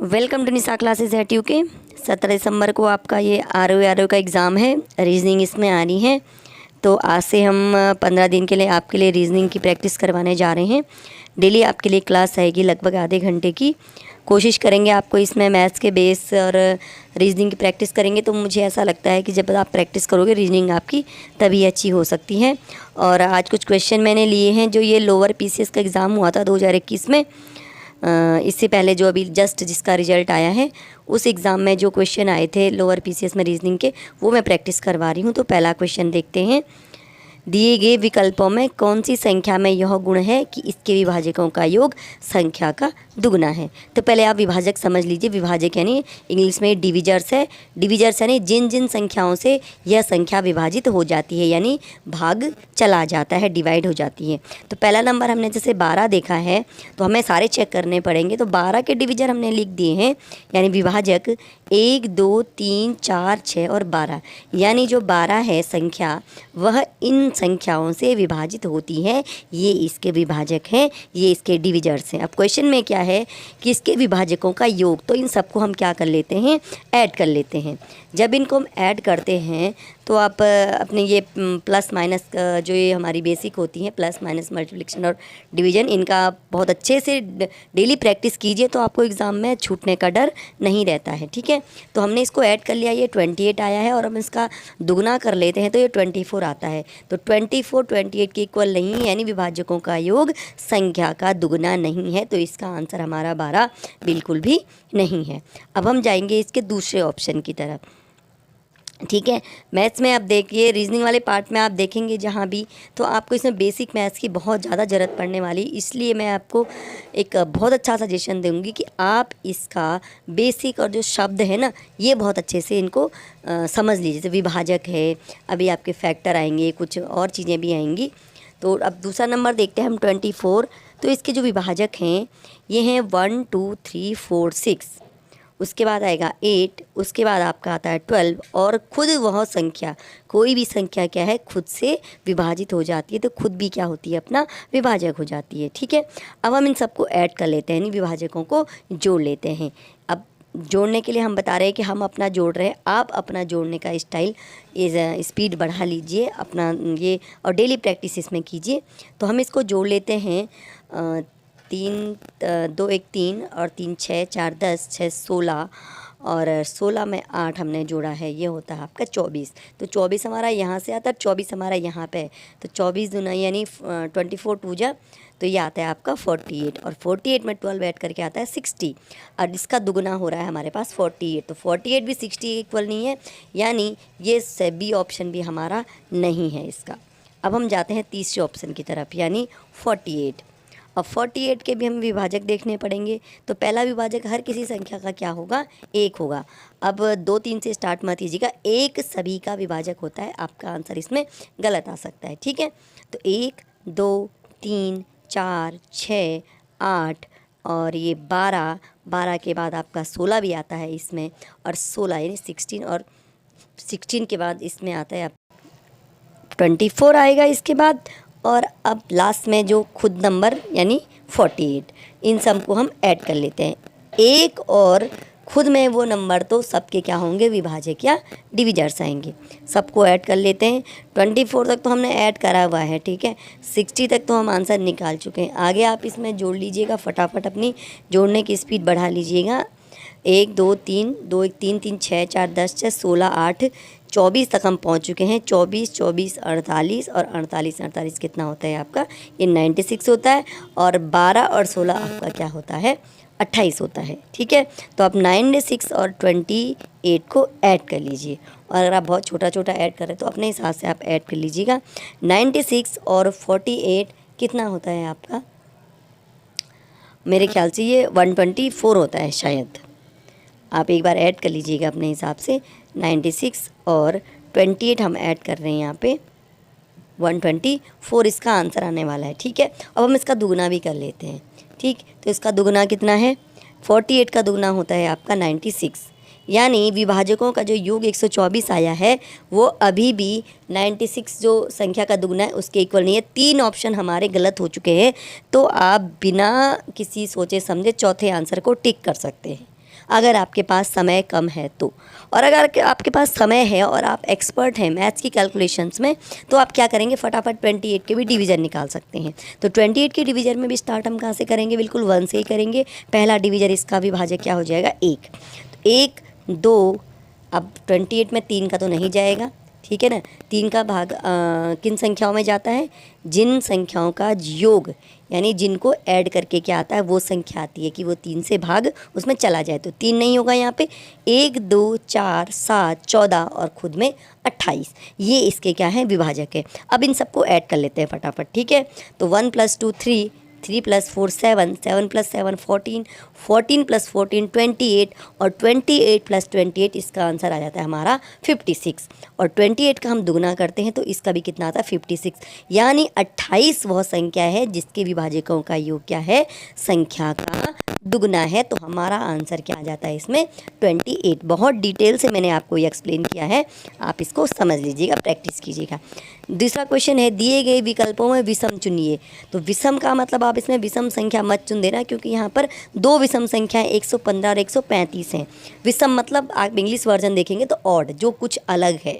Welcome to Nisha classes at UK. 17 दिसंबर को आपका ये आर का एग्ज़ाम है, रीजनिंग इसमें आ रही है। तो आज से हम 15 दिन के लिए आपके लिए रीजनिंग की प्रैक्टिस करवाने जा रहे हैं। डेली आपके लिए क्लास आएगी लगभग आधे घंटे की। कोशिश करेंगे आपको इसमें मैथ्स के बेस और रीजनिंग की प्रैक्टिस करेंगे। तो मुझे ऐसा लगता है कि जब आप प्रैक्टिस करोगे रीजनिंग आपकी तभी अच्छी हो सकती है। और आज कुछ क्वेश्चन मैंने लिए हैं जो ये लोअर पीसीएस का एग्ज़ाम हुआ था 2021 में। इससे पहले जो अभी जस्ट जिसका रिजल्ट आया है उस एग्ज़ाम में जो क्वेश्चन आए थे लोअर पीसीएस में रीजनिंग के, वो मैं प्रैक्टिस करवा रही हूँ। तो पहला क्वेश्चन देखते हैं। दिए गए विकल्पों में कौन सी संख्या में यह गुण है कि इसके विभाजकों का योग संख्या का दुगना है। तो पहले आप विभाजक समझ लीजिए। विभाजक यानी इंग्लिश में डिविजर्स है। डिविजर्स यानी जिन जिन संख्याओं से यह संख्या विभाजित हो जाती है, यानी भाग चला जाता है, डिवाइड हो जाती है। तो पहला नंबर हमने जैसे 12 देखा है तो हमें सारे चेक करने पड़ेंगे। तो 12 के डिविजर हमने लिख दिए हैं, यानी विभाजक 1, 2, 3, 4, 6 और 12। यानी जो 12 है संख्या वह इन संख्याओं से विभाजित होती है। ये इसके विभाजक हैं, ये इसके डिविजर्स हैं। अब क्वेश्चन में क्या है कि इसके विभाजकों का योग, तो इन सबको हम क्या कर लेते हैं, ऐड कर लेते हैं। जब इनको हम ऐड करते हैं तो आप अपने ये प्लस माइनस जो ये हमारी बेसिक होती हैं, प्लस माइनस मल्टीप्लिकेशन और डिवीजन, इनका बहुत अच्छे से डेली प्रैक्टिस कीजिए तो आपको एग्ज़ाम में छूटने का डर नहीं रहता है। ठीक है, तो हमने इसको ऐड कर लिया, ये 28 आया है और हम इसका दुगना कर लेते हैं तो ये 24 आता है। तो 24 28 के इक्वल नहीं है, यानी विभाजकों का योग संख्या का दुगना नहीं है। तो इसका आंसर हमारा 12 बिल्कुल भी नहीं है। अब हम जाएंगे इसके दूसरे ऑप्शन की तरफ। ठीक है, मैथ्स में आप देखिए, रीजनिंग वाले पार्ट में आप देखेंगे जहाँ भी, तो आपको इसमें बेसिक मैथ्स की बहुत ज़्यादा ज़रूरत पड़ने वाली। इसलिए मैं आपको एक बहुत अच्छा सजेशन दूंगी कि आप इसका बेसिक और जो शब्द है ना, ये बहुत अच्छे से इनको समझ लीजिए। जैसे विभाजक है, अभी आपके फैक्टर आएंगे, कुछ और चीज़ें भी आएंगी। तो अब दूसरा नंबर देखते हैं हम 24। तो इसके जो विभाजक हैं ये हैं 1, 2, 3, 4, 6। उसके बाद आएगा 8, उसके बाद आपका आता है 12। और खुद वह संख्या, कोई भी संख्या क्या है, खुद से विभाजित हो जाती है तो खुद भी क्या होती है, अपना विभाजक हो जाती है। ठीक है, अब हम इन सबको ऐड कर लेते हैं, यानी विभाजकों को जोड़ लेते हैं। अब जोड़ने के लिए हम बता रहे हैं कि हम अपना जोड़ रहे हैं, आप अपना जोड़ने का स्टाइल स्पीड बढ़ा लीजिए अपना ये, और डेली प्रैक्टिस इसमें कीजिए। तो हम इसको जोड़ लेते हैं। 3 2 1 3 और 3 6 4 10 6 16 और 16 में 8 हमने जोड़ा है, ये होता है आपका 24। तो 24 हमारा यहाँ से आता है, 24 हमारा यहाँ पे है। तो 24 दूना यानी 24 2 जा, तो ये आता है आपका 48। और 48 में 12 ऐड करके आता है 60। और इसका दुगना हो रहा है हमारे पास 48। तो 48 भी 60 इक्वल नहीं है, यानी ये बी ऑप्शन भी हमारा नहीं है इसका। अब हम जाते हैं तीसरे ऑप्शन की तरफ, यानी 48। अब 48 के भी हम विभाजक देखने पड़ेंगे। तो पहला विभाजक हर किसी संख्या का क्या होगा, 1 होगा। अब 2 3 से स्टार्ट मत कीजिएगा, 1 सभी का विभाजक होता है। आपका आंसर इसमें गलत आ सकता है। ठीक है, तो 1 2 3 4 6 8 और ये 12 के बाद आपका 16 भी आता है इसमें, और 16 यानी 16, और 16 के बाद इसमें आता है 24 आएगा इसके बाद। और अब लास्ट में जो खुद नंबर यानी 48, इन सब को हम ऐड कर लेते हैं। एक और खुद में वो नंबर तो सबके क्या होंगे, विभाजक या डिविजर्स आएंगे। सबको ऐड कर लेते हैं। 24 तक तो हमने ऐड करा हुआ है। ठीक है, 60 तक तो हम आंसर निकाल चुके हैं। आगे आप इसमें जोड़ लीजिएगा, फटाफट अपनी जोड़ने की स्पीड बढ़ा लीजिएगा। 1 2 3 2 1 3 3 6 4 10 6 16 8 24 तक हम पहुंच चुके हैं। 24 24 48 और 48 48 कितना होता है आपका, ये 96 होता है। और 12 और 16 आपका क्या होता है, 28 होता है। ठीक है, तो आप 96 और 28 को ऐड कर लीजिए। और अगर आप बहुत छोटा छोटा ऐड कर रहे हैं तो अपने हिसाब से आप ऐड कर लीजिएगा। 96 और 48 कितना होता है आपका, मेरे ख्याल से ये 124 होता है शायद। आप एक बार ऐड कर लीजिएगा अपने हिसाब से। 96 और 28 हम ऐड कर रहे हैं यहाँ पे, 124 इसका आंसर आने वाला है। ठीक है, अब हम इसका दुगना भी कर लेते हैं। ठीक, तो इसका दुगना कितना है, 48 का दुगना होता है आपका 96। यानी विभाजकों का जो योग 124 आया है वो अभी भी 96 जो संख्या का दुगना है उसके इक्वल नहीं है। 3 ऑप्शन हमारे गलत हो चुके हैं, तो आप बिना किसी सोचे समझे चौथे आंसर को टिक कर सकते हैं। अगर आपके पास समय कम है तो। और अगर आपके पास समय है और आप एक्सपर्ट हैं मैथ्स की कैलकुलेशंस में, तो आप क्या करेंगे, फटाफट 28 के भी डिवीज़न निकाल सकते हैं। तो 28 के डिवीज़न में भी स्टार्ट हम कहाँ से करेंगे, बिल्कुल 1 से ही करेंगे। पहला डिवीज़न इसका विभाजक क्या हो जाएगा, 1। तो 1 2, अब 28 में 3 का तो नहीं जाएगा, ठीक है ना। 3 का भाग किन संख्याओं में जाता है, जिन संख्याओं का योग यानी जिनको ऐड करके क्या आता है वो संख्या आती है कि वो 3 से भाग उसमें चला जाए। तो 3 नहीं होगा यहाँ पे, 1 2 4 7 14 और खुद में 28, ये इसके क्या है, विभाजक है। अब इन सबको ऐड कर लेते हैं फटाफट, ठीक है। तो 1 + 2 3, 3 + 4 7, 7 + 7 14, 14 + 14 28 और 28 + 28 इसका आंसर आ जाता है हमारा 56। और 28 का हम दुगना करते हैं तो इसका भी कितना आता है, 56। यानी 28 वह संख्या है जिसके विभाजकों का योग क्या है, संख्या का दुगना है। तो हमारा आंसर क्या आ जाता है इसमें, 28। बहुत डिटेल से मैंने आपको ये एक्सप्लेन किया है, आप इसको समझ लीजिएगा, प्रैक्टिस कीजिएगा। दूसरा क्वेश्चन है, दिए गए विकल्पों में विषम चुनिए। तो विषम का मतलब आप इसमें विषम संख्या मत चुन देना, क्योंकि यहाँ पर 2 विषम संख्याएं 115 और 135 हैं। विषम मतलब आप इंग्लिश वर्जन देखेंगे तो ऑड, जो कुछ अलग है।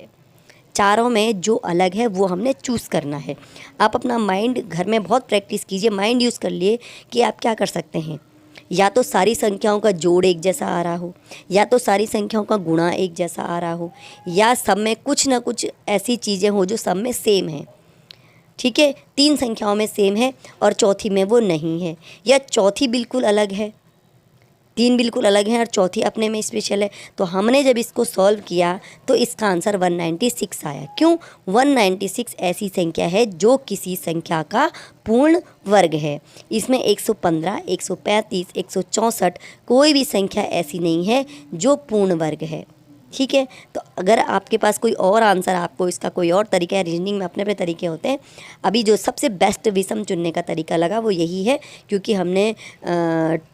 चारों में जो अलग है वो हमने चूज़ करना है। आप अपना माइंड घर में बहुत प्रैक्टिस कीजिए, माइंड यूज़ कर लिए कि आप क्या कर सकते हैं, या तो सारी संख्याओं का जोड़ एक जैसा आ रहा हो, या तो सारी संख्याओं का गुणा एक जैसा आ रहा हो, या सब में कुछ ना कुछ ऐसी चीज़ें हो जो सब में सेम है, ठीक है। 3 संख्याओं में सेम है और चौथी में वो नहीं है, या चौथी बिल्कुल अलग है, 3 बिल्कुल अलग हैं और चौथी अपने में स्पेशल है। तो हमने जब इसको सॉल्व किया तो इसका आंसर 196 आया। क्यों, 196 ऐसी संख्या है जो किसी संख्या का पूर्ण वर्ग है। इसमें 115, 135, 164 कोई भी संख्या ऐसी नहीं है जो पूर्ण वर्ग है, ठीक है। तो अगर आपके पास कोई और आंसर, आपको इसका कोई और तरीका है, रीजनिंग में अपने अपने तरीके होते हैं। अभी जो सबसे बेस्ट विषम चुनने का तरीका लगा वो यही है, क्योंकि हमने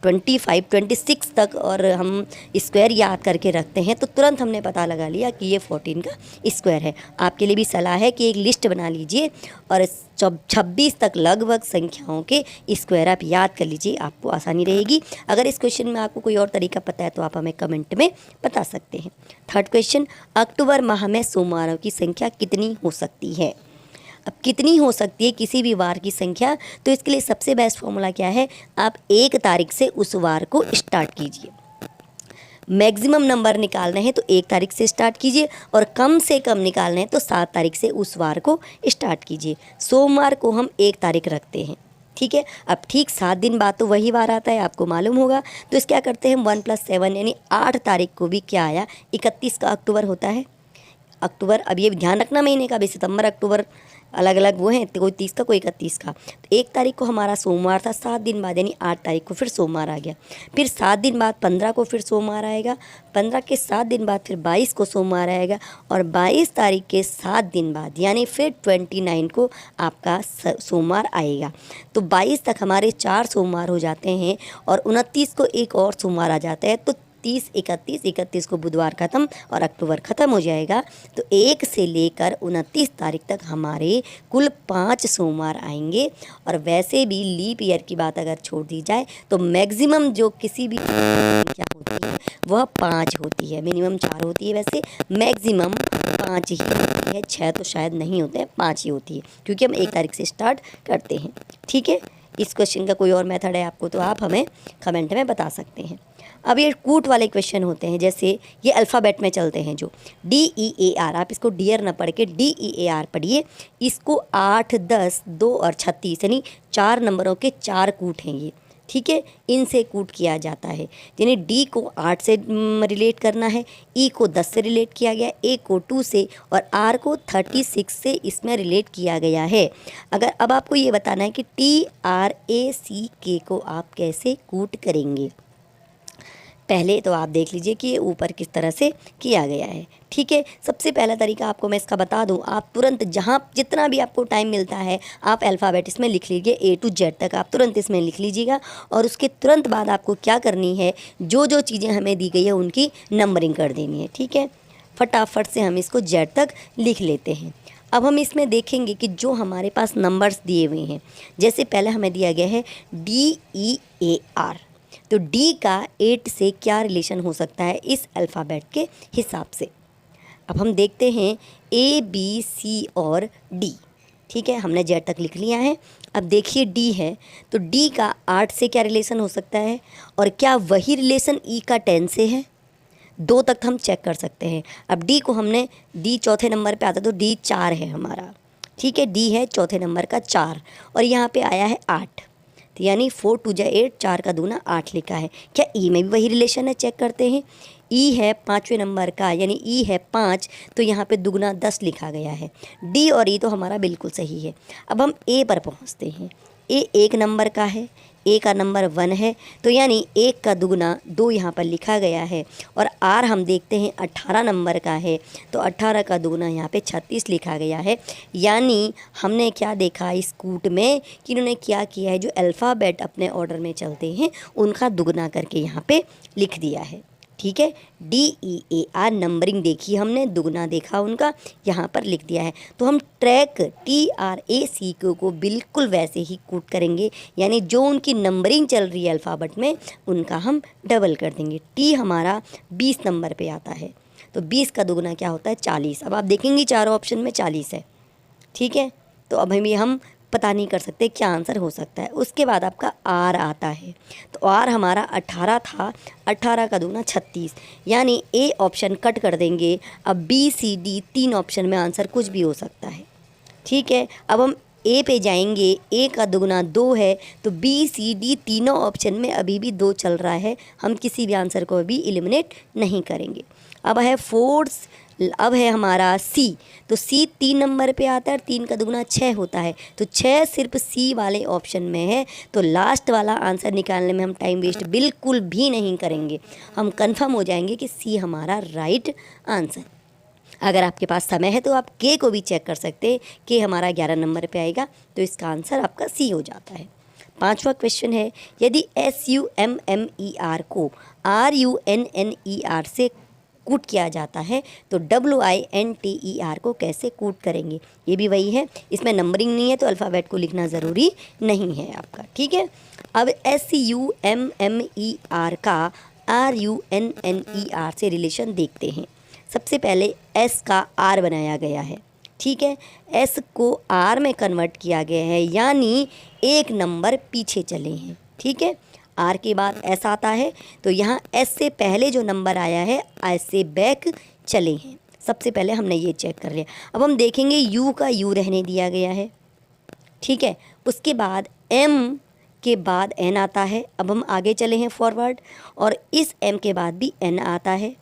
25, 26 तक और हम स्क्वायर याद करके रखते हैं, तो तुरंत हमने पता लगा लिया कि ये 14 का स्क्वायर है। आपके लिए भी सलाह है कि एक लिस्ट बना लीजिए और 26 तक लगभग संख्याओं के स्क्वायर आप याद कर लीजिए, आपको आसानी रहेगी। अगर इस क्वेश्चन में आपको कोई और तरीका पता है तो आप हमें कमेंट में बता सकते हैं। थर्ड क्वेश्चन, अक्टूबर माह में सोमवारों की संख्या कितनी हो सकती है। अब कितनी हो सकती है किसी भी वार की संख्या, तो इसके लिए सबसे बेस्ट फॉर्मूला क्या है, आप 1 तारीख से उस वार को स्टार्ट कीजिए। मैक्सिमम नंबर निकालने हैं तो 1 तारीख से स्टार्ट कीजिए, और कम से कम निकालने हैं तो 7 तारीख से उस वार को स्टार्ट कीजिए। सोमवार को हम 1 तारीख रखते हैं, ठीक है। अब ठीक 7 दिन बाद तो वही वार आता है, आपको मालूम होगा। तो इस क्या करते हैं, 1 + 7 यानी 8 तारीख को भी क्या आया, 31 का अक्टूबर होता है। अक्टूबर, अब ये ध्यान रखना महीने का भी, सितंबर अक्टूबर अलग अलग वो हैं, कोई 30 का कोई 31 का। तो 1 तारीख को हमारा सोमवार था, 7 दिन बाद यानी 8 तारीख को फिर सोमवार आ गया। फिर 7 दिन बाद 15 को फिर सोमवार आएगा, 15 के 7 दिन बाद फिर 22 को सोमवार आएगा, और 22 तारीख के 7 दिन बाद यानी फिर 29 को आपका सोमवार आएगा। तो 22 तक हमारे 4 सोमवार हो जाते हैं, और 29 को एक और सोमवार आ जाता है। तो 30, 31 को बुधवार ख़त्म और अक्टूबर ख़त्म हो जाएगा। तो 1 से लेकर 29 तारीख तक हमारे कुल 5 सोमवार आएंगे। और वैसे भी लीप ईयर की बात अगर छोड़ दी जाए तो मैक्सिमम जो किसी भी संख्या होती है वह 5 होती है, मिनिमम 4 होती है, वैसे मैक्सिमम 5 ही होती है। 6 तो शायद नहीं होते हैं, 5 ही होती है, क्योंकि हम 1 तारीख से स्टार्ट करते हैं, ठीक है। इस क्वेश्चन का कोई और मेथड है आपको तो आप हमें कमेंट में बता सकते हैं। अब ये कूट वाले क्वेश्चन होते हैं, जैसे ये अल्फ़ाबेट में चलते हैं, जो DEAR, आप इसको डियर न पढ़ के DEAR पढ़िए। इसको 8, 10, 2 और 36 यानी 4 नंबरों के 4 कूट हैं ये, ठीक है। इनसे कूट किया जाता है, यानी D को 8 से रिलेट करना है, E को 10 से रिलेट किया गया, A को 2 से, और R को 36 से इसमें रिलेट किया गया है। अगर अब आपको ये बताना है कि TRACK को आप कैसे कूट करेंगे। पहले तो आप देख लीजिए कि ये ऊपर किस तरह से किया गया है, ठीक है। सबसे पहला तरीका आपको मैं इसका बता दूं, आप तुरंत जहां जितना भी आपको टाइम मिलता है आप अल्फ़ाबेट इसमें लिख लीजिए, A to Z तक आप तुरंत इसमें लिख लीजिएगा। और उसके तुरंत बाद आपको क्या करनी है, जो जो चीज़ें हमें दी गई है उनकी नंबरिंग कर देनी है, ठीक है। फटाफट से हम इसको Z तक लिख लेते हैं। अब हम इसमें देखेंगे कि जो हमारे पास नंबर्स दिए हुए हैं, जैसे पहले हमें दिया गया है DEAR, तो डी का 8 से क्या रिलेशन हो सकता है इस अल्फ़ाबेट के हिसाब से। अब हम देखते हैं ए बी सी और डी। ठीक है, हमने जेड तक लिख लिया है। अब देखिए डी है, तो डी का 8 से क्या रिलेशन हो सकता है, और क्या वही रिलेशन ई का 10 से है। 2 तक हम चेक कर सकते हैं। अब डी को हमने, डी चौथे नंबर पे आता है तो डी 4 है हमारा। ठीक है, डी है चौथे नंबर का 4, और यहाँ पे आया है 8, तो यानी 4 2 जा 8, 4 का दूना 8 लिखा है। क्या ई में भी वही रिलेशन है, चेक करते हैं। ई है 5वें नंबर का, यानी ई है 5, तो यहाँ पे दुगना 10 लिखा गया है। डी और ई तो हमारा बिल्कुल सही है। अब हम ए पर पहुँचते हैं। ए 1 नंबर का है, ए का नंबर 1 है, तो यानी 1 का दुगना 2 यहाँ पर लिखा गया है। और आर हम देखते हैं 18 नंबर का है, तो 18 का दुगना यहाँ पे 36 लिखा गया है। यानी हमने क्या देखा इस कूट में कि इन्होंने क्या किया है, जो अल्फ़ाबेट अपने ऑर्डर में चलते हैं उनका दुगना करके यहाँ पे लिख दिया है। ठीक है, D E A R numbering देखी हमने, दुगना देखा उनका, यहाँ पर लिख दिया है। तो हम ट्रैक टी आर ए सी को बिल्कुल वैसे ही कूट करेंगे, यानी जो उनकी नंबरिंग चल रही है अल्फ़ाबेट में उनका हम डबल कर देंगे। टी हमारा 20 नंबर पे आता है, तो 20 का दुगना क्या होता है 40। अब आप देखेंगे चारों ऑप्शन में 40 है। ठीक है, तो अब हम पता नहीं कर सकते क्या आंसर हो सकता है। उसके बाद आपका आर आता है, तो आर हमारा 18 था, 18 का दूना 36, यानी ए ऑप्शन कट कर देंगे। अब बी सी डी 3 ऑप्शन में आंसर कुछ भी हो सकता है। ठीक है, अब हम ए पे जाएंगे, ए का दुगना 2 है, तो बी सी डी तीनों ऑप्शन में अभी भी 2 चल रहा है, हम किसी भी आंसर को अभी एलिमिनेट नहीं करेंगे। अब है फोर्थ, अब है हमारा सी, तो सी 3 नंबर पे आता है, 3 का दुगना 6 होता है, तो 6 सिर्फ सी वाले ऑप्शन में है। तो लास्ट वाला आंसर निकालने में हम टाइम वेस्ट बिल्कुल भी नहीं करेंगे, हम कंफर्म हो जाएंगे कि सी हमारा राइट आंसर। अगर आपके पास समय है तो आप के को भी चेक कर सकते हैं, के हमारा 11 नंबर पे आएगा, तो इसका आंसर आपका सी हो जाता है। 5वां क्वेश्चन है, यदि SUMMER को RUNNER से कूट किया जाता है तो WINTER को कैसे कूट करेंगे। ये भी वही है, इसमें नंबरिंग नहीं है तो अल्फ़ाबेट को लिखना ज़रूरी नहीं है आपका। ठीक है, अब SUMMER का RUNNER से रिलेशन देखते हैं। सबसे पहले एस का आर बनाया गया है। ठीक है, एस को आर में कन्वर्ट किया गया है, यानी 1 नंबर पीछे चले हैं। ठीक है, आर के बाद एस आता है, तो यहाँ एस से पहले जो नंबर आया है एस से बैक चले हैं। सबसे पहले हमने ये चेक कर लिया। अब हम देखेंगे यू का यू रहने दिया गया है। ठीक है, उसके बाद एम के बाद एन आता है। अब हम आगे चले हैं फॉरवर्ड, और इस एम के बाद भी एन आता है,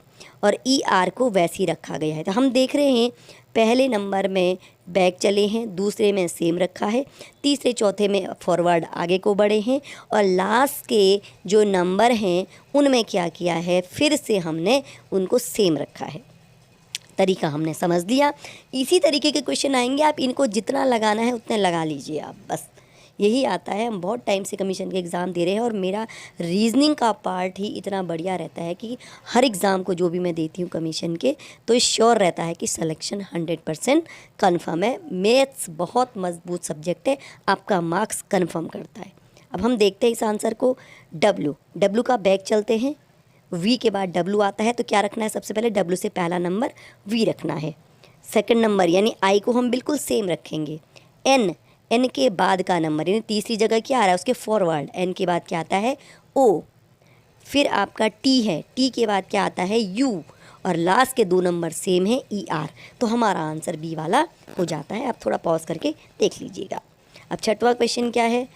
और ई आर को वैसे ही रखा गया है। तो हम देख रहे हैं पहले नंबर में बैक चले हैं, दूसरे में सेम रखा है, तीसरे चौथे में फॉरवर्ड आगे को बढ़े हैं, और लास्ट के जो नंबर हैं उनमें क्या किया है, फिर से हमने उनको सेम रखा है। तरीका हमने समझ लिया। इसी तरीके के क्वेश्चन आएंगे, आप इनको जितना लगाना है उतने लगा लीजिए आप, बस यही आता है। हम बहुत टाइम से कमीशन के एग्ज़ाम दे रहे हैं, और मेरा रीजनिंग का पार्ट ही इतना बढ़िया रहता है कि हर एग्ज़ाम को जो भी मैं देती हूँ कमीशन के, तो श्योर रहता है कि सिलेक्शन 100% कन्फर्म है। मैथ्स बहुत मजबूत सब्जेक्ट है, आपका मार्क्स कन्फर्म करता है। अब हम देखते हैं इस आंसर को। डब्लू का बैक चलते हैं, वी के बाद डब्लू आता है, तो क्या रखना है, सबसे पहले डब्लू से पहला नंबर वी रखना है। सेकंड नंबर यानी आई को हम बिल्कुल सेम रखेंगे। एन के बाद का नंबर यानी तीसरी जगह क्या आ रहा है उसके फॉरवर्ड, एन के बाद क्या आता है ओ। फिर आपका टी है, टी के बाद क्या आता है यू, और लास्ट के 2 नंबर सेम है ई आर। तो हमारा आंसर बी वाला हो जाता है। आप थोड़ा पॉज करके देख लीजिएगा। अब 6वां क्वेश्चन क्या है,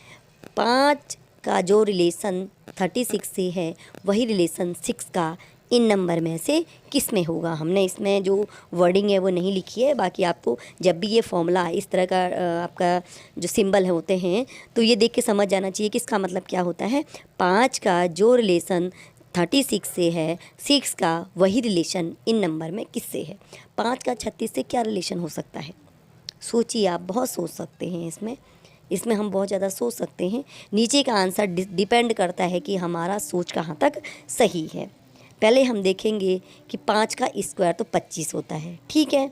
5 का जो रिलेशन 36 से है वही रिलेशन 6 का इन नंबर में से किस में होगा। हमने इसमें जो वर्डिंग है वो नहीं लिखी है, बाकी आपको जब भी ये फॉर्मूला इस तरह का आपका जो सिंबल है होते हैं तो ये देख के समझ जाना चाहिए कि इसका मतलब क्या होता है। 5 का जो रिलेशन 36 से है, 6 का वही रिलेशन इन नंबर में किससे है। 5 का 36 से क्या रिलेशन हो सकता है, सोचिए आप, बहुत सोच सकते हैं इसमें हम बहुत ज़्यादा सोच सकते हैं। नीचे का आंसर डिपेंड करता है कि हमारा सोच कहाँ तक सही है। पहले हम देखेंगे कि 5 का स्क्वायर तो 25 होता है, ठीक है,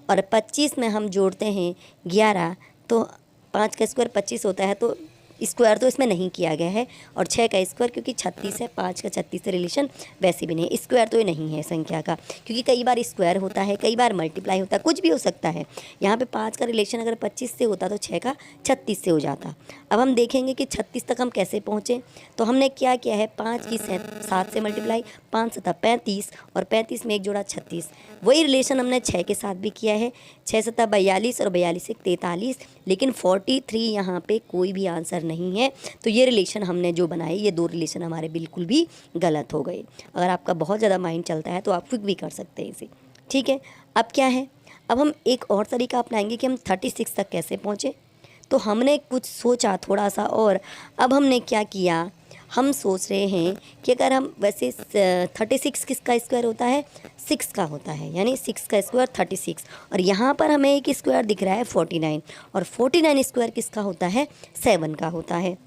और 25 में हम जोड़ते हैं 11, तो 5 का स्क्वायर 25 होता है, तो स्क्वायर तो इसमें नहीं किया गया है, और 6 का स्क्वायर क्योंकि 36 है, 5 का 36 से रिलेशन वैसे भी नहीं है। स्क्वायर तो ये नहीं है संख्या का, क्योंकि कई बार स्क्वायर होता है, कई बार मल्टीप्लाई होता है, कुछ भी हो सकता है। यहाँ पे 5 का रिलेशन अगर 25 से होता तो 6 का 36 से हो जाता। अब हम देखेंगे कि 36 तक हम कैसे पहुँचे। तो हमने क्या किया है, 5 की 7 से मल्टीप्लाई, 5 सता 35 और 35 में एक जोड़ा 36। वही रिलेशन हमने 6 के साथ भी किया है, 6 सता 42 और 42 से 43, लेकिन 43 यहाँ पे कोई भी आंसर नहीं है। तो ये रिलेशन हमने जो बनाए, ये दो रिलेशन हमारे बिल्कुल भी गलत हो गए। अगर आपका बहुत ज़्यादा माइंड चलता है तो आप क्विक भी कर सकते हैं इसे, ठीक है। अब क्या है, अब हम एक और तरीका अपनाएंगे कि हम 36 तक कैसे पहुँचे। तो हमने कुछ सोचा थोड़ा सा, और अब हमने क्या किया, हम सोच रहे हैं कि अगर हम वैसे 36 किसका स्क्वायर होता है, 6 का होता है, यानी 6 का स्क्वायर 36, और यहाँ पर हमें एक स्क्वायर दिख रहा है 49, और 49 स्क्वायर किसका होता है, 7 का होता है।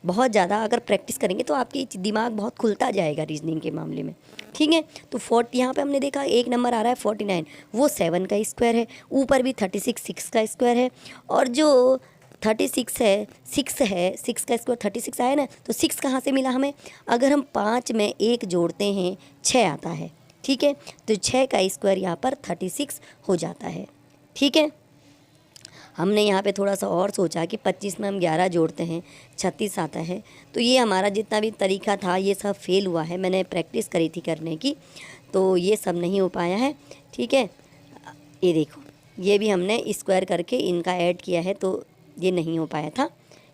बहुत ज़्यादा अगर प्रैक्टिस करेंगे तो आपकी दिमाग बहुत खुलता जाएगा रीजनिंग के मामले में, ठीक है। तो यहाँ पे हमने देखा एक नंबर आ रहा है 49, वो 7 का स्क्वायर है, ऊपर भी 36 6 का स्क्वायर है, और जो 36 है 6 का स्क्वायर 36 आया ना, तो 6 कहाँ से मिला हमें, अगर हम 5 में 1 जोड़ते हैं 6 आता है, ठीक है। तो 6 का स्क्वायर यहाँ पर 36 हो जाता है, ठीक है। हमने यहाँ पे थोड़ा सा और सोचा कि 25 में हम 11 जोड़ते हैं 36 आता है। तो ये हमारा जितना भी तरीका था ये सब फेल हुआ है, मैंने प्रैक्टिस करी थी करने की, तो ये सब नहीं हो पाया है, ठीक है। ये देखो, ये भी हमने स्क्वायर करके इनका ऐड किया है, तो ये नहीं हो पाया था।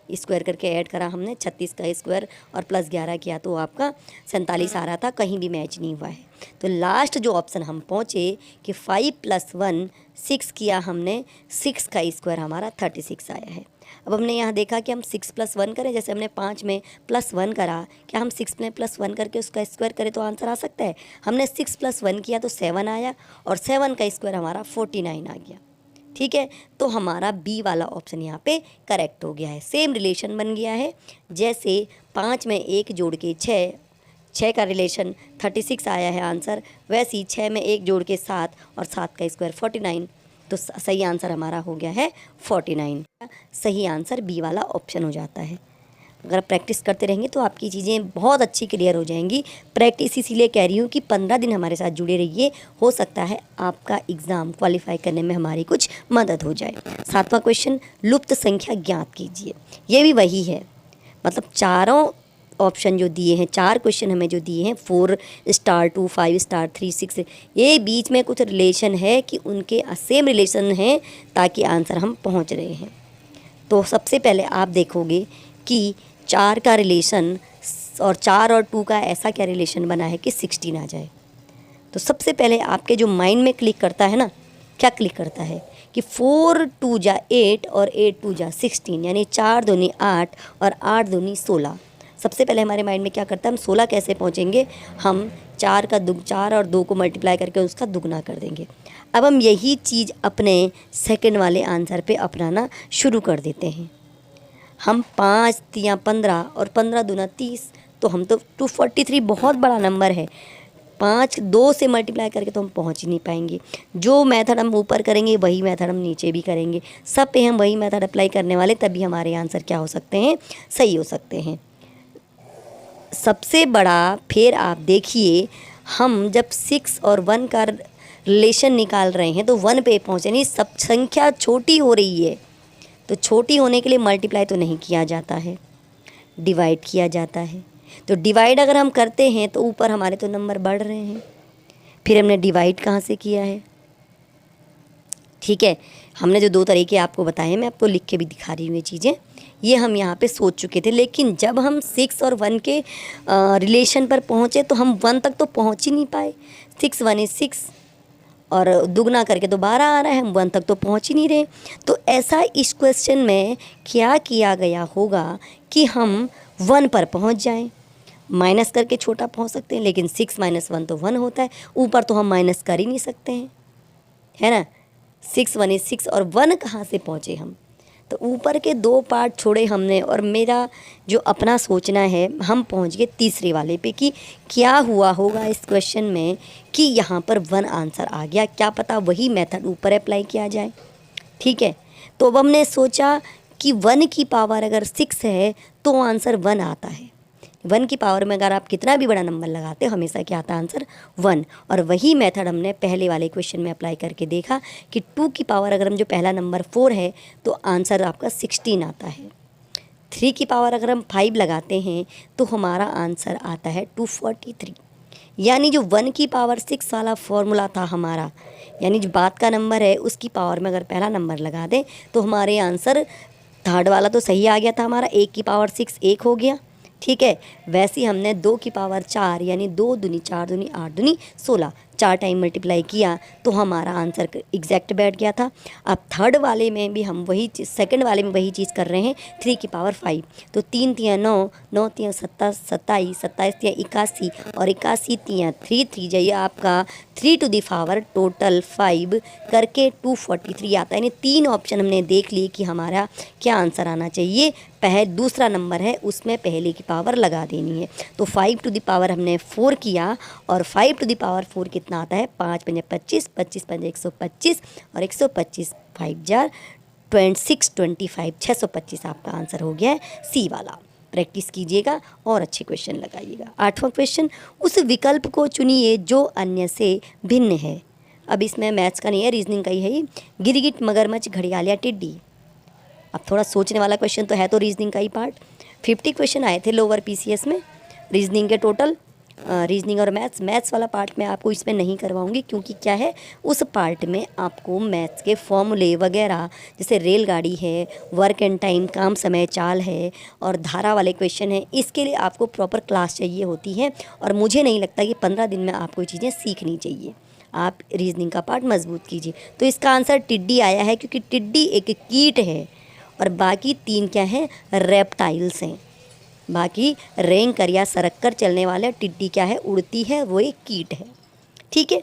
स्क्वायर करके ऐड करा हमने, 36 का स्क्वायर और प्लस 11 किया तो आपका 47 आ रहा था, कहीं भी मैच नहीं हुआ है। तो लास्ट जो ऑप्शन हम पहुँचे कि 5 + 1 6 किया हमने, 6 का स्क्वायर हमारा 36 आया है। अब हमने यहाँ देखा कि हम 6 + 1 करें, जैसे हमने 5 में +1 करा, क्या हम 6 में +1 करके उसका स्क्वायर करें तो आंसर आ सकता है। हमने 6 + 1 किया तो 7 आया, और 7 का स्क्वायर हमारा 49 आ गया, ठीक है। तो हमारा बी वाला ऑप्शन यहाँ पे करेक्ट हो गया है। सेम रिलेशन बन गया है, जैसे 5 में 1 जोड़ के 6 का रिलेशन 36 आया है आंसर, वैसे ही 6 में 1 जोड़ के 7 और 7 का स्क्वायर 49। तो सही आंसर हमारा हो गया है 49। सही आंसर बी वाला ऑप्शन हो जाता है। अगर आप प्रैक्टिस करते रहेंगे तो आपकी चीज़ें बहुत अच्छी क्लियर हो जाएंगी। प्रैक्टिस इसीलिए कह रही हूँ कि 15 दिन हमारे साथ जुड़े रहिए, हो सकता है आपका एग्ज़ाम क्वालिफाई करने में हमारी कुछ मदद हो जाए। 7वां क्वेश्चन, लुप्त संख्या ज्ञात कीजिए। ये भी वही है, मतलब चारों ऑप्शन जो दिए हैं, 4 क्वेश्चन हमें जो दिए हैं, 4 स्टार 2 5 स्टार 3 6, ये बीच में कुछ रिलेशन है कि उनके सेम रिलेशन हैं ताकि आंसर हम पहुँच रहे हैं। तो सबसे पहले आप देखोगे कि 4 का रिलेशन और 4 और 2 का ऐसा क्या रिलेशन बना है कि 16 आ जाए। तो सबसे पहले आपके जो माइंड में क्लिक करता है ना, क्या क्लिक करता है कि 4 2 जा 8 और 8 2 जा 16, यानी 4 दूनी 8 और 8 दूनी 16। सबसे पहले हमारे माइंड में क्या करता है, हम 16 कैसे पहुंचेंगे, हम 4 और 2 को मल्टीप्लाई करके उसका दुगना कर देंगे। अब हम यही चीज़ अपने सेकंड वाले आंसर पे अपनाना शुरू कर देते हैं। हम 5 या 15 और 15 दूना 30, तो हम तो 243 बहुत बड़ा नंबर है, 5 2 से मल्टीप्लाई करके तो हम पहुंच ही नहीं पाएंगे। जो मेथड हम ऊपर करेंगे वही मेथड हम नीचे भी करेंगे, सब पे हम वही मेथड अप्लाई करने वाले, तभी हमारे आंसर क्या हो सकते हैं, सही हो सकते हैं। सबसे बड़ा फिर आप देखिए, हम जब 6 और 1 का रिलेशन निकाल रहे हैं तो 1 पे पहुँचे, नहीं सब संख्या छोटी हो रही है, तो छोटी होने के लिए मल्टीप्लाई तो नहीं किया जाता है, डिवाइड किया जाता है। तो डिवाइड अगर हम करते हैं तो ऊपर हमारे तो नंबर बढ़ रहे हैं, फिर हमने डिवाइड कहाँ से किया है, ठीक है। हमने जो 2 तरीके आपको बताए, मैं आपको लिख के भी दिखा रही हूँ ये चीज़ें, ये हम यहाँ पे सोच चुके थे। लेकिन जब हम 6 और 1 के रिलेशन पर पहुँचे तो हम 1 तक तो पहुँच ही नहीं पाए। 6 1 is 6 और दुगना करके तो 12 आ रहा है, हम 1 तक तो पहुँच ही नहीं रहे। तो ऐसा इस क्वेश्चन में क्या किया गया होगा कि हम 1 पर पहुँच जाएं, माइनस करके छोटा पहुँच सकते हैं, लेकिन 6 - 1 तो 1 होता है, ऊपर तो हम माइनस कर ही नहीं सकते हैं, है ना। 6 1 is 6 और 1 कहाँ से पहुँचे हम, तो ऊपर के 2 पार्ट छोड़े हमने, और मेरा जो अपना सोचना है, हम पहुँच गए तीसरे वाले पे कि क्या हुआ होगा इस क्वेश्चन में कि यहाँ पर 1 आंसर आ गया, क्या पता वही मेथड ऊपर अप्लाई किया जाए, ठीक है। तो अब हमने सोचा कि 1 की पावर अगर 6 है तो आंसर 1 आता है। 1 की पावर में अगर आप कितना भी बड़ा नंबर लगाते हो हमेशा क्या आता है आंसर 1। और वही मेथड हमने पहले वाले क्वेश्चन में अप्लाई करके देखा कि 2 की पावर अगर हम जो पहला नंबर 4 है तो आंसर आपका 16 आता है। 3 की पावर अगर हम 5 लगाते हैं तो हमारा आंसर आता है 243। यानी जो 1 की पावर 6 वाला फॉर्मूला था हमारा, यानी जो बात का नंबर है उसकी पावर में अगर पहला नंबर लगा दें तो हमारे आंसर थर्ड वाला तो सही आ गया था हमारा, 1 की पावर 6 1 हो गया, ठीक है। वैसे ही हमने 2 की पावर 4 यानी 2 दूनी 4 दूनी 8 दूनी 16 4 टाइम मल्टीप्लाई किया तो हमारा आंसर एग्जैक्ट बैठ गया था। अब थर्ड वाले में भी हम वही चीज़, सेकंड वाले में वही चीज़ कर रहे हैं, 3 की पावर 5 तो 3 तियाँ 9, 9 तियाँ 27, 27 तियाँ 81 और 81 तियाँ 3 जाइए आपका 3 टू दी पावर टोटल 5 करके 243 आता है। यानी 3 ऑप्शन हमने देख लिए कि हमारा क्या आंसर आना चाहिए। दूसरा नंबर है उसमें पहले की पावर लगा देनी है। तो 5 टू दी पावर हमने 4 किया और 5 टू दी पावर 4 कितना आता है 5 पंजे 25, 25 पंजे 125 और 125 5 जार 26 25 625 आपका आंसर हो गया है सी वाला। प्रैक्टिस कीजिएगा और अच्छे क्वेश्चन लगाइएगा। 8वां क्वेश्चन, उस विकल्प को चुनिए जो अन्य से भिन्न है। अब इसमें मैथ्स का नहीं है, रीजनिंग का ही है। गिरगिट, मगरमच्छ, घड़ियाल या टिड्डी। अब थोड़ा सोचने वाला क्वेश्चन तो है, तो रीजनिंग का ही पार्ट। 50 क्वेश्चन आए थे लोअर पीसीएस में रीजनिंग के टोटल। रीजनिंग और मैथ्स वाला पार्ट मैं आपको इसमें नहीं करवाऊंगी क्योंकि क्या है उस पार्ट में आपको मैथ्स के फॉर्मूले वगैरह, जैसे रेलगाड़ी है, वर्क एंड टाइम, काम समय चाल है और धारा वाले क्वेश्चन है, इसके लिए आपको प्रॉपर क्लास चाहिए होती है। और मुझे नहीं लगता कि 15 दिन में आपको ये चीज़ें सीखनी चाहिए। आप रीजनिंग का पार्ट मजबूत कीजिए। तो इसका आंसर टिड्डी आया है क्योंकि टिड्डी एक कीट है और बाकी 3 क्या हैं, रेप्टाइल्स हैं। बाकी रेंग कर या सरक कर चलने वाले, टिड्डी क्या है, उड़ती है, वो एक कीट है, ठीक है।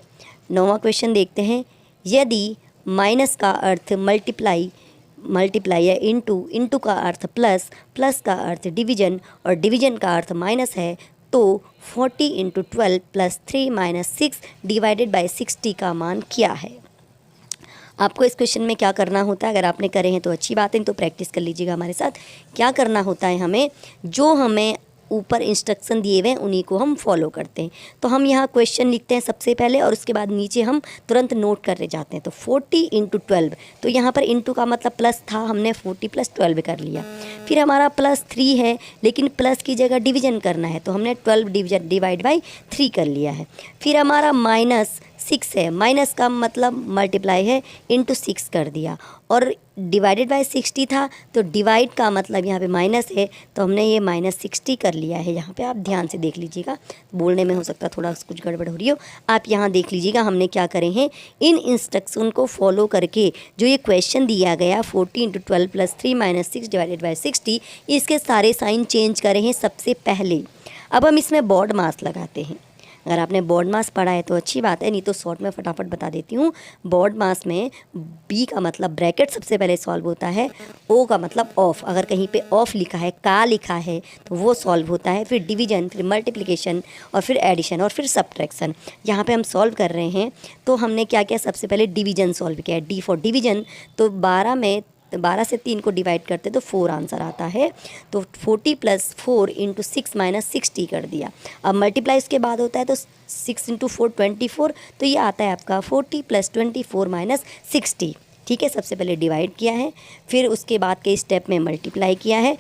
9वां क्वेश्चन देखते हैं। यदि माइनस का अर्थ मल्टीप्लाई या इनटू का अर्थ प्लस का अर्थ डिवीजन और डिवीजन का अर्थ माइनस है तो 40 × 12 + 3 - 6 डिवाइडेड बाय 60 का मान क्या है। आपको इस क्वेश्चन में क्या करना होता है, अगर आपने करे हैं तो अच्छी बात है, तो प्रैक्टिस कर लीजिएगा हमारे साथ। क्या करना होता है हमें, जो हमें ऊपर इंस्ट्रक्शन दिए हुए हैं उन्हीं को हम फॉलो करते हैं। तो हम यहाँ क्वेश्चन लिखते हैं सबसे पहले और उसके बाद नीचे हम तुरंत नोट करने जाते हैं। तो 40 × 12, तो यहाँ पर इंटू का मतलब प्लस था, हमने 40 + 12 कर लिया। फिर हमारा +3 है लेकिन प्लस की जगह डिवीजन करना है तो हमने 12 डिवाइड बाई 3 कर लिया है। फिर हमारा -6 है, माइनस का मतलब मल्टीप्लाई है, इंटू 6 कर दिया और डिवाइडेड बाय 60 था तो डिवाइड का मतलब यहाँ पे माइनस है तो हमने ये -60 कर लिया है। यहाँ पे आप ध्यान से देख लीजिएगा, बोलने में हो सकता है थोड़ा कुछ गड़बड़ हो रही हो, आप यहाँ देख लीजिएगा हमने क्या करे हैं। इन इंस्ट्रक्शन को फॉलो करके जो ये क्वेश्चन दिया गया 40 × 12 + 3 - 6 डिवाइडेड बाय 60, इसके सारे साइन चेंज करे हैं सबसे पहले। अब हम इसमें बॉड मास लगाते हैं। अगर आपने बॉड मास पढ़ा है तो अच्छी बात है, नहीं तो शॉर्ट में फटाफट बता देती हूँ। बॉड मास में बी का मतलब ब्रैकेट सबसे पहले सॉल्व होता है, ओ का मतलब ऑफ, अगर कहीं पे ऑफ लिखा है, का लिखा है तो वो सॉल्व होता है, फिर डिवीजन, फिर मल्टीप्लिकेशन और फिर एडिशन और फिर सब्ट्रैक्शन। यहाँ पे हम सॉल्व कर रहे हैं तो हमने क्या किया, सबसे पहले डिवीजन सॉल्व किया है, डी फॉर डिवीजन। तो 12 से 3 को डिवाइड करते तो 4 आंसर आता है। तो 40 + 4 × 6 - 60 कर दिया। अब मल्टीप्लाई इसके बाद होता है तो 6 × 4 24, तो ये आता है आपका 40 + 24 - 60, ठीक है। सबसे पहले डिवाइड किया है, फिर उसके बाद के स्टेप में मल्टीप्लाई किया है।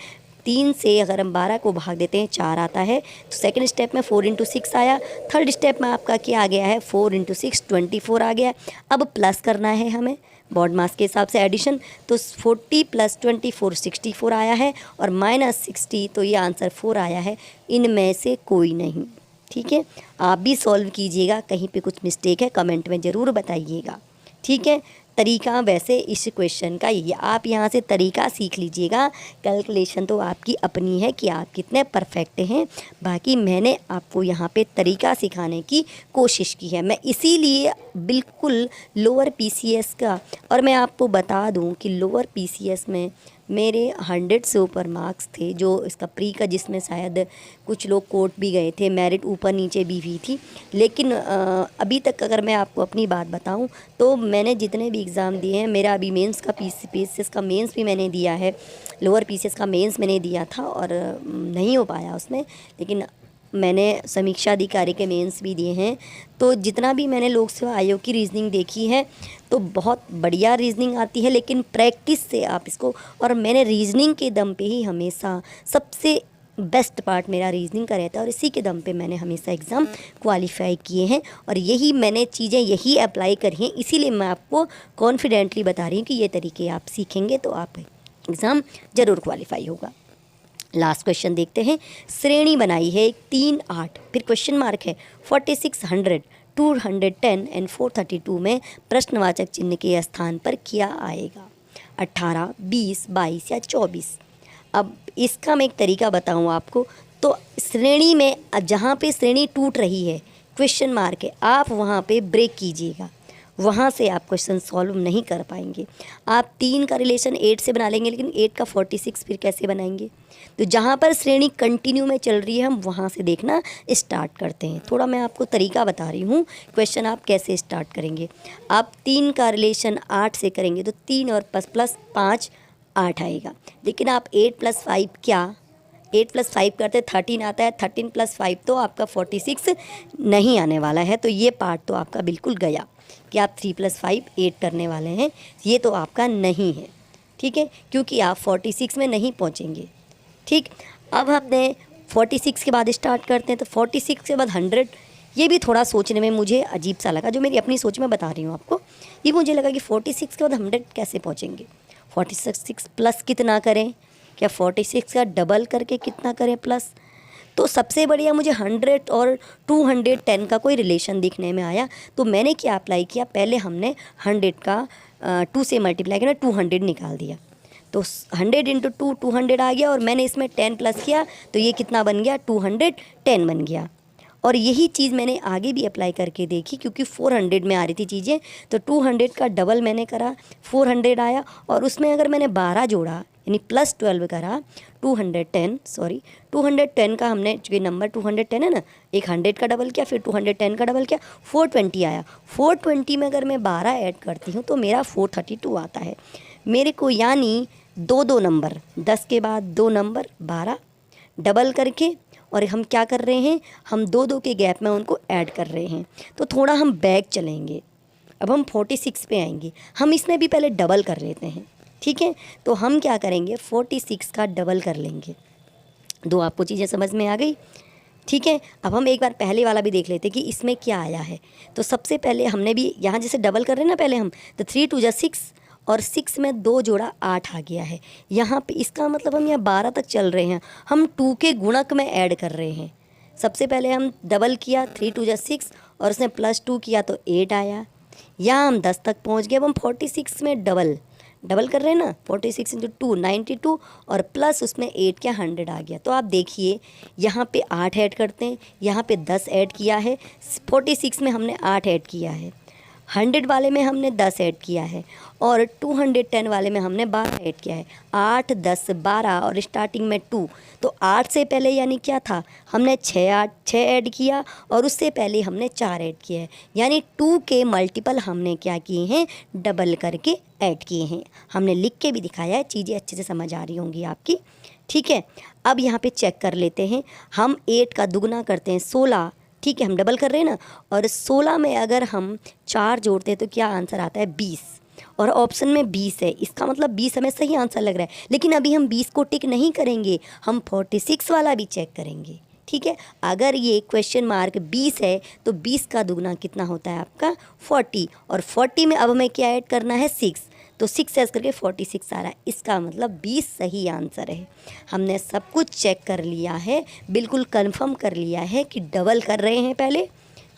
3 से अगर हम 12 को भाग देते हैं 4 आता है, तो सेकंड स्टेप में 4 × 6 आया। थर्ड स्टेप में आपका क्या आ गया है, 4 × 6 24 आ गया। अब प्लस करना है हमें बॉड मास के हिसाब से एडिशन, तो 40 + 24 64 आया है और -60, तो ये आंसर 4 आया है। इनमें से कोई नहीं, ठीक है। आप भी सॉल्व कीजिएगा, कहीं पे कुछ मिस्टेक है कमेंट में ज़रूर बताइएगा, ठीक है। तरीका वैसे इस क्वेश्चन का ये, आप यहाँ से तरीका सीख लीजिएगा। कैलकुलेशन तो आपकी अपनी है कि आप कितने परफेक्ट हैं, बाकी मैंने आपको यहाँ पे तरीका सिखाने की कोशिश की है। मैं इसीलिए बिल्कुल लोअर पीसीएस का, और मैं आपको बता दूँ कि लोअर पीसीएस में मेरे 100 से ऊपर मार्क्स थे, जो इसका प्री का जिसमें शायद कुछ लोग कोर्ट भी गए थे, मेरिट ऊपर नीचे भी हुई थी। लेकिन अभी तक अगर मैं आपको अपनी बात बताऊं तो मैंने जितने भी एग्ज़ाम दिए हैं, मेरा अभी मेंस का पीसीएस का मेंस भी मैंने दिया है, लोअर पीसीएस का मेंस मैंने दिया था और नहीं हो पाया उसमें, लेकिन मैंने समीक्षा अधिकारी के मेंस भी दिए हैं। तो जितना भी मैंने लोक सेवा आयोग की रीजनिंग देखी है तो बहुत बढ़िया रीजनिंग आती है, लेकिन प्रैक्टिस से आप इसको, और मैंने रीजनिंग के दम पे ही हमेशा सबसे बेस्ट पार्ट मेरा रीजनिंग का रहता है और इसी के दम पे मैंने हमेशा एग्ज़ाम क्वालिफाई किए हैं और यही मैंने चीज़ें यही अप्लाई करी हैं। इसीलिए मैं आपको कॉन्फिडेंटली बता रही हूँ कि ये तरीके आप सीखेंगे तो आप एग्ज़ाम ज़रूर क्वालिफाई होगा। लास्ट क्वेश्चन देखते हैं। श्रेणी बनाई है 3 8, फिर क्वेश्चन मार्क है 4600 210 एंड 432 में प्रश्नवाचक चिन्ह के स्थान पर क्या आएगा? 18, 20, 22 या 24? अब इसका मैं एक तरीका बताऊं आपको, तो श्रेणी में जहाँ पे श्रेणी टूट रही है, क्वेश्चन मार्क है, आप वहाँ पे ब्रेक कीजिएगा, वहाँ से आप क्वेश्चन सॉल्व नहीं कर पाएंगे। आप 3 का रिलेशन 8 से बना लेंगे, लेकिन 8 का 46 फिर कैसे बनाएंगे? तो जहाँ पर श्रेणी कंटिन्यू में चल रही है हम वहाँ से देखना स्टार्ट करते हैं। थोड़ा मैं आपको तरीका बता रही हूँ, क्वेश्चन आप कैसे स्टार्ट करेंगे। आप 3 का रिलेशन 8 से करेंगे तो 3 और प्लस 5 8 आएगा, लेकिन आप 8 + 5 क्या 8 + 5 करते 13 आता है, 13 + 5 तो आपका 46 नहीं आने वाला है। तो ये पार्ट तो आपका बिल्कुल गया कि आप 3 + 5 8 करने वाले हैं, ये तो आपका नहीं है, ठीक है, क्योंकि आप 46 में नहीं पहुंचेंगे। ठीक, अब हमने 46 के बाद स्टार्ट करते हैं, तो 46 के बाद 100, ये भी थोड़ा सोचने में मुझे अजीब सा लगा, जो मेरी अपनी सोच में बता रही हूँ आपको। ये मुझे लगा कि 46 के बाद 100 कैसे पहुँचेंगे, 46 प्लस कितना करें, क्या 46 का डबल करके कितना करें प्लस? तो सबसे बढ़िया मुझे 100 और 210 का कोई रिलेशन दिखने में आया। तो मैंने क्या अप्लाई किया, पहले हमने 100 का 2 से मल्टीप्लाई किया, 200 निकाल दिया, तो 100 × 2 200 आ गया, और मैंने इसमें 10 प्लस किया तो ये कितना बन गया, 210 बन गया। और यही चीज़ मैंने आगे भी अप्लाई करके देखी, क्योंकि 400 में आ रही थी चीज़ें, तो 200 का डबल मैंने करा, 400 आया, और उसमें अगर मैंने 12 जोड़ा यानी +12 करा, 210 का हमने, चूँकि नंबर 210 है ना, एक 100 का डबल किया, फिर 210 का डबल किया, 420 आया। 420 में अगर मैं 12 ऐड करती हूँ तो मेरा 432 आता है मेरे को, यानी 2 नंबर, 10 के बाद 2 नंबर 12 डबल करके, और हम क्या कर रहे हैं, हम 2 के गैप में उनको ऐड कर रहे हैं। तो थोड़ा हम बैक चलेंगे, अब हम 46 पे आएंगे, हम इसमें भी पहले डबल कर लेते हैं, ठीक है। तो हम क्या करेंगे, 46 का डबल कर लेंगे। दो आपको चीज़ें समझ में आ गई, ठीक है। अब हम एक बार पहले वाला भी देख लेते हैं कि इसमें क्या आया है। तो सबसे पहले हमने भी यहाँ जैसे डबल कर रहे हैं ना पहले हम, तो 3 × 2 = 6, और 6 में 2 जोड़ा 8 आ गया है यहाँ पे। इसका मतलब हम यहाँ 12 तक चल रहे हैं, हम 2 के गुणक में ऐड कर रहे हैं। सबसे पहले हम डबल किया, 3 × 2 = 6, और उसमें +2 किया तो 8 आया। यहाँ हम 10 तक पहुँच गए। अब हम 46 में डबल कर रहे हैं ना, 46 × 2 92, और प्लस उसमें 8 क्या 100 आ गया। तो आप देखिए यहाँ पे 8 ऐड करते हैं, यहाँ पे 10 ऐड किया है, 46 में हमने 8 ऐड किया है, 100 वाले में हमने 10 ऐड किया है, और 210 वाले में हमने 12 ऐड किया है। 8 10 12 और स्टार्टिंग में 2, तो 8 से पहले यानी क्या था, हमने 6 ऐड किया, और उससे पहले हमने 4 ऐड किया है, यानी 2 के मल्टीपल हमने क्या किए हैं, डबल करके ऐड किए हैं। हमने लिख के भी दिखाया है, चीज़ें अच्छे से समझ आ रही होंगी आपकी, ठीक है। अब यहाँ पे चेक कर लेते हैं, हम 8 का दुगना करते हैं 16, ठीक है, हम डबल कर रहे हैं ना, और 16 में अगर हम 4 जोड़ते हैं तो क्या आंसर आता है 20, और ऑप्शन में 20 है, इसका मतलब 20 हमें सही आंसर लग रहा है। लेकिन अभी हम 20 को टिक नहीं करेंगे, हम 46 वाला भी चेक करेंगे, ठीक है। अगर ये क्वेश्चन मार्क 20 है तो 20 का दुगना कितना होता है आपका 40, और 40 में अब हमें क्या ऐड करना है 6, तो 6 ऐड करके 46 आ रहा है। इसका मतलब 20 सही आंसर है। हमने सब कुछ चेक कर लिया है, बिल्कुल कंफर्म कर लिया है कि डबल कर रहे हैं पहले,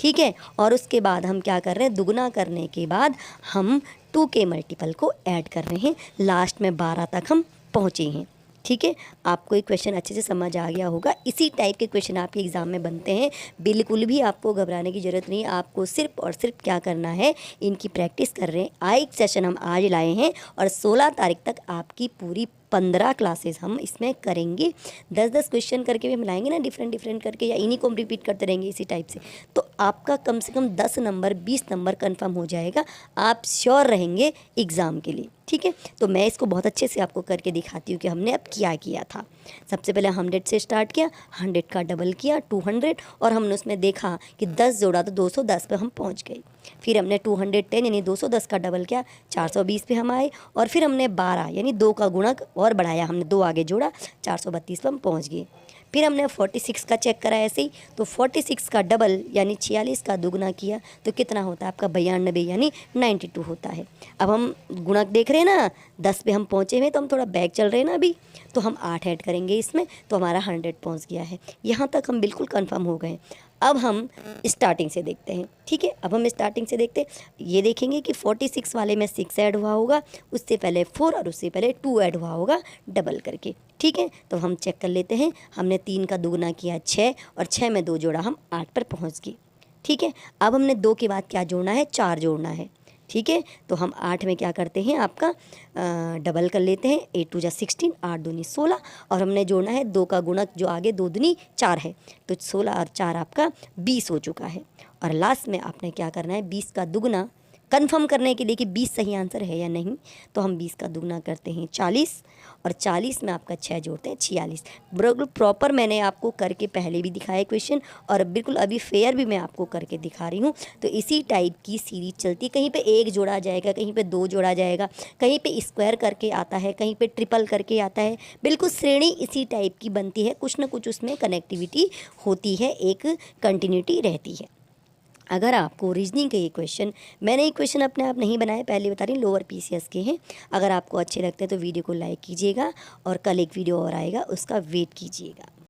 ठीक है, और उसके बाद हम क्या कर रहे हैं, दुगना करने के बाद हम 2 के मल्टीपल को ऐड कर रहे हैं, लास्ट में 12 तक हम पहुँचे हैं, ठीक है। आपको ये क्वेश्चन अच्छे से समझ आ गया होगा। इसी टाइप के क्वेश्चन आपके एग्ज़ाम में बनते हैं, बिल्कुल भी आपको घबराने की ज़रूरत नहीं है। आपको सिर्फ और सिर्फ क्या करना है, इनकी प्रैक्टिस कर रहे हैं। एक सेशन हम आज लाए हैं और 16 तारीख तक आपकी पूरी 15 क्लासेस हम इसमें करेंगे। 10-10 क्वेश्चन करके भी हम लाएंगे ना, डिफरेंट करके, या इन्हीं को हम रिपीट करते रहेंगे इसी टाइप से, तो आपका कम से कम 10 नंबर 20 नंबर कन्फर्म हो जाएगा, आप श्योर रहेंगे एग्ज़ाम के लिए। ठीक है, तो मैं इसको बहुत अच्छे से आपको करके दिखाती हूँ कि हमने अब क्या किया था। सबसे पहले 100 से स्टार्ट किया, 100 का डबल किया 200, और हमने उसमें देखा कि 10 जोड़ा तो 210 पे हम पहुँच गए। फिर हमने 210 यानी 210 का डबल किया, 420 पे हम आए, और फिर हमने 12 यानी 2 का गुणक और बढ़ाया, हमने 2 आगे जोड़ा, 432 पे हम पहुँच गए। फिर हमने 46 का चेक करा ऐसे ही, तो 46 का डबल यानी 46 का दुगना किया तो कितना होता है आपका 92 यानी 92 होता है। अब हम गुणक देख रहे हैं ना, 10 पे हम पहुँचे हुए, तो हम थोड़ा बैक चल रहे हैं ना अभी, तो हम 8 ऐड करेंगे इसमें, तो हमारा 100 पहुँच गया है। यहाँ तक हम बिल्कुल कंफर्म हो गए। अब हम स्टार्टिंग से देखते हैं। ठीक है, अब हम स्टार्टिंग से देखते हैं, ये देखेंगे कि 46 वाले में 6 ऐड हुआ होगा, उससे पहले 4 और उससे पहले 2 ऐड हुआ होगा डबल करके। ठीक है, तो हम चेक कर लेते हैं। हमने 3 का दुगना किया 6, और 6 में 2 जोड़ा, हम 8 पर पहुंच गए। ठीक है, अब हमने 2 के बाद क्या जोड़ना है, 4 जोड़ना है। ठीक है, तो हम 8 में क्या करते हैं, आपका डबल कर लेते हैं, 8 2 जा 16, 8 दूनी 16, और हमने जोड़ना है 2 का गुणक जो आगे 2 दूनी 4 है, तो 16 और 4 आपका 20 हो चुका है। और लास्ट में आपने क्या करना है, 20 का दुगना कंफर्म करने के लिए कि 20 सही आंसर है या नहीं, तो हम 20 का दुगना करते हैं 40, और 40 में आपका 6 जोड़ते हैं 46। बिल्कुल प्रॉपर मैंने आपको करके पहले भी दिखाया क्वेश्चन, और बिल्कुल अभी फेयर भी मैं आपको करके दिखा रही हूँ। तो इसी टाइप की सीरीज चलती, कहीं पे 1 जोड़ा जाएगा, कहीं पे 2 जोड़ा जाएगा, कहीं पे स्क्वायर करके आता है, कहीं पे ट्रिपल करके आता है, बिल्कुल श्रेणी इसी टाइप की बनती है, कुछ ना कुछ उसमें कनेक्टिविटी होती है, एक कंटिन्यूटी रहती है। अगर आपको रीजनिंग के ये क्वेश्चन, मैंने ये क्वेश्चन अपने आप नहीं बनाए, पहले बता रही हूँ, लोअर पीसीएस के हैं, अगर आपको अच्छे लगते हैं तो वीडियो को लाइक कीजिएगा, और कल एक वीडियो और आएगा, उसका वेट कीजिएगा।